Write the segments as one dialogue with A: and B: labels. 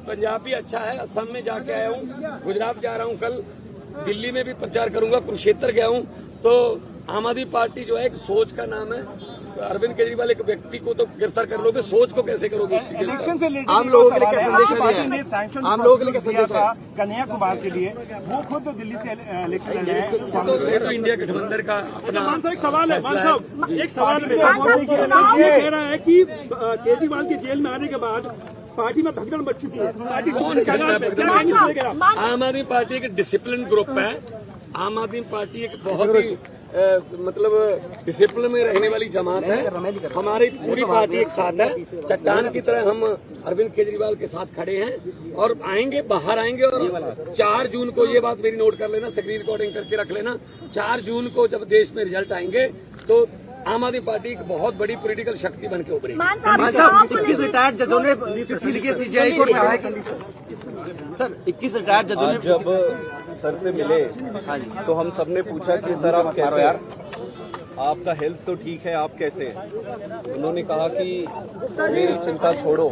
A: पंजाब भी अच्छा है। असम में जाके आया हूँ, गुजरात जा रहा हूँ, कल दिल्ली में भी प्रचार करूंगा, कुरुक्षेत्र गया हूँ। तो आम आदमी पार्टी जो है एक सोच का नाम है। अरविंद केजरीवाल एक व्यक्ति को तो गिरफ्तार कर लोगे, सोच को कैसे करोगे उसकी गिरफ्तार?
B: आम लोगों के लिए क्या संदेश है?
C: सैंक्शन
B: आम लोगों के लिए क्या संदेश है?
C: कन्हैया कुमार के लिए वो खुद दिल्ली से इलेक्शन लड़ रहे हैं।
A: तो इंडिया गठबंधन का अपना
D: एक सवाल है, एक सवाल कह रहा है कि केजरीवाल के जेल में आने के बाद पार्टी में भगदड़ मच चुकी है। पार्टी
A: आम आदमी पार्टी एक डिसिप्लिन ग्रुप है। आम आदमी पार्टी एक बहुत ही मतलब डिसिप्लिन में रहने वाली जमात है। हमारी पूरी पार्टी एक साथ है। चट्टान की तरह हम अरविंद केजरीवाल के साथ खड़े हैं और आएंगे, बाहर आएंगे। और 4 जून को ये बात मेरी नोट कर लेना, स्क्रीन रिकॉर्डिंग करके रख लेना। 4 जून को जब देश में रिजल्ट आएंगे तो आम आदमी पार्टी एक बहुत बड़ी पॉलिटिकल शक्ति बन के उभरेगी।
B: 21 रिटायर्ड जजों ने चिट्ठी लिखी सीजीआई को कहा है कि सर 21 रिटायर्ड जजों ने
E: जब सर से मिले तो हम सबने पूछा कि सर आप कैसे हैं? आपका हेल्थ तो ठीक है, आप कैसे हैं? उन्होंने कहा कि मेरी चिंता छोड़ो,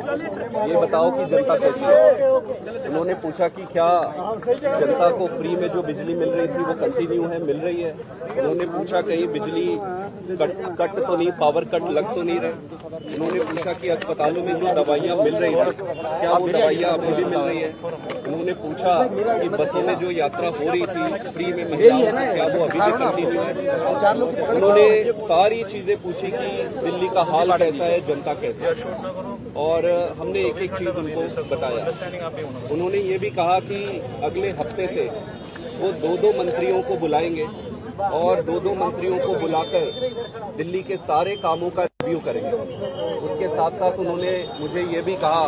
E: ये बताओ कि जनता कैसी है। उन्होंने पूछा कि क्या जनता को फ्री में जो बिजली मिल रही थी वो कंटिन्यू है, मिल रही है। उन्होंने पूछा कहीं बिजली कट तो नहीं, पावर कट लग तो नहीं रहे। उन्होंने पूछा कि अस्पतालों में जो दवाइयाँ मिल रही थी क्या वो दवाइयाँ अभी भी मिल रही है। उन्होंने पूछा कि बसों में जो यात्रा हो रही थी फ्री में महिलाओं क्या वो अभी भी कंटिन्यू है। उन्होंने सारी चीजें पूछी कि दिल्ली का हाल कैसा है, जनता कैसे है, और हमने एक एक चीज उनको बताया। उन्होंने ये भी कहा कि अगले हफ्ते से वो 2-2 मंत्रियों को बुलाएंगे और 2-2 मंत्रियों को बुलाकर दिल्ली के सारे कामों का रिव्यू करेंगे। उसके साथ साथ उन्होंने मुझे ये भी कहा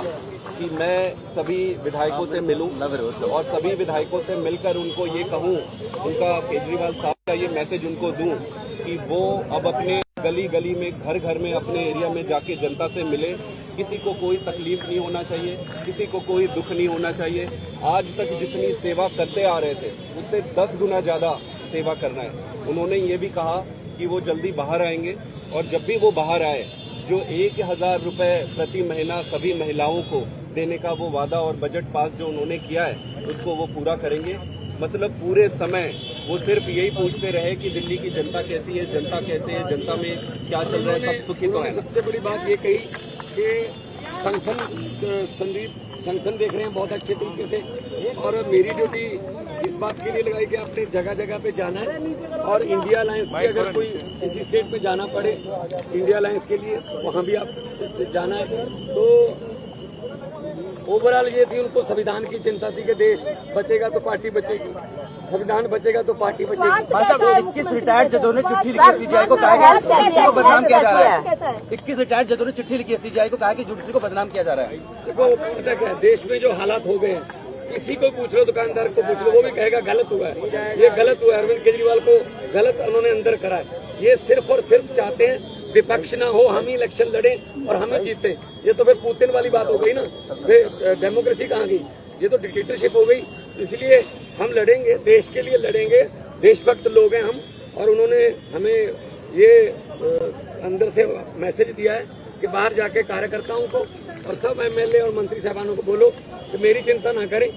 E: कि मैं सभी विधायकों से मिलूं और सभी विधायकों से मिलकर उनको ये कहूं, उनका केजरीवाल साहब का ये मैसेज उनको दूं कि वो अब अपने गली गली में, घर घर में, अपने एरिया में जाके जनता से मिले। किसी को कोई तकलीफ नहीं होना चाहिए, किसी को कोई दुख नहीं होना चाहिए। आज तक जितनी सेवा करते आ रहे थे उससे 10 गुना ज्यादा सेवा करना है। उन्होंने ये भी कहा कि वो जल्दी बाहर आएंगे और जब भी वो बाहर आए जो 1000 रुपए प्रति महीना सभी महिलाओं को देने का वो वादा और बजट पास जो उन्होंने किया है उसको वो पूरा करेंगे। मतलब पूरे समय वो सिर्फ यही पूछते रहे कि दिल्ली की जनता कैसी है, जनता कैसे है, जनता में क्या चल रहा है, सब सुखी तो है।
A: सबसे बड़ी बात ये कही कि संगठन देख रहे हैं बहुत अच्छे तरीके से, और मेरी ड्यूटी इस बात के लिए लगाई कि आपने जगह जगह पे जाना है और इंडिया अलायंस की अगर कोई किसी स्टेट में जाना पड़े इंडिया अलायंस के लिए वहाँ भी आप जाना है। तो ओवरऑल ये थी, उनको संविधान की चिंता थी कि देश बचेगा तो पार्टी बचेगी, संविधान बचेगा तो पार्टी बचेगी।
B: 21 रिटायर्ड जजों ने चिट्ठी लिखी सीजीआई को कहा कि जुडिशरी को बदनाम किया जा रहा है। 21 रिटायर्ड जजों ने चिट्ठी लिखी सीजीआई को कहा कि जुडिशरी को बदनाम किया जा रहा है।
A: देखो पता क्या है, देश में जो हालात हो गए हैं, किसी को पूछ लो, दुकानदार को पूछ लो, वो भी कहेगा गलत हुआ है, ये गलत हुआ है। अरविंद केजरीवाल को गलत उन्होंने अंदर करा है। ये सिर्फ और सिर्फ चाहते हैं विपक्ष ना हो, हम ही इलेक्शन लड़े और हम ही जीते। ये तो फिर पुतिन वाली बात हो गई ना, फिर डेमोक्रेसी कहाँ गई, ये तो डिक्टेटरशिप हो गई। इसलिए हम लड़ेंगे, देश के लिए लड़ेंगे, देशभक्त लोग हैं हम। और उन्होंने हमें ये अंदर से मैसेज दिया है कि बाहर जाके कार्यकर्ताओं को और सब एमएलए और मंत्री साहबानों को बोलो कि मेरी चिंता ना करें,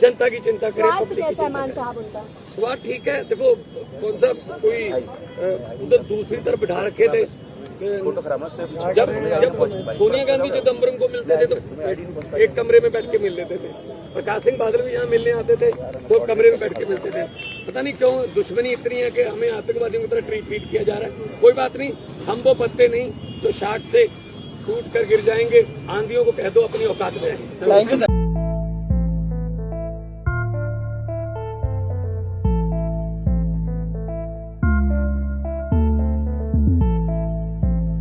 A: जनता की चिंता करें, पब्लिक की चिंता करें। स्वाद ठीक है। देखो कौन सा कोई उधर दूसरी तरफ बिठा रखे थे। जब सोनिया गांधी चिदम्बरम को मिलते थे तो एक कमरे में बैठ के मिल लेते थे। प्रकाश सिंह बादल भी यहाँ मिलने आते थे तो कमरे में बैठ के मिलते थे। पता नहीं क्यों दुश्मनी इतनी है कि हमें आतंकवादियों की तरह ट्रीट किया जा रहा है। कोई बात नहीं, हम वो पत्ते नहीं जो शार्ट से टूट कर गिर जाएंगे। आंधियों को कह दो अपनी औकात में।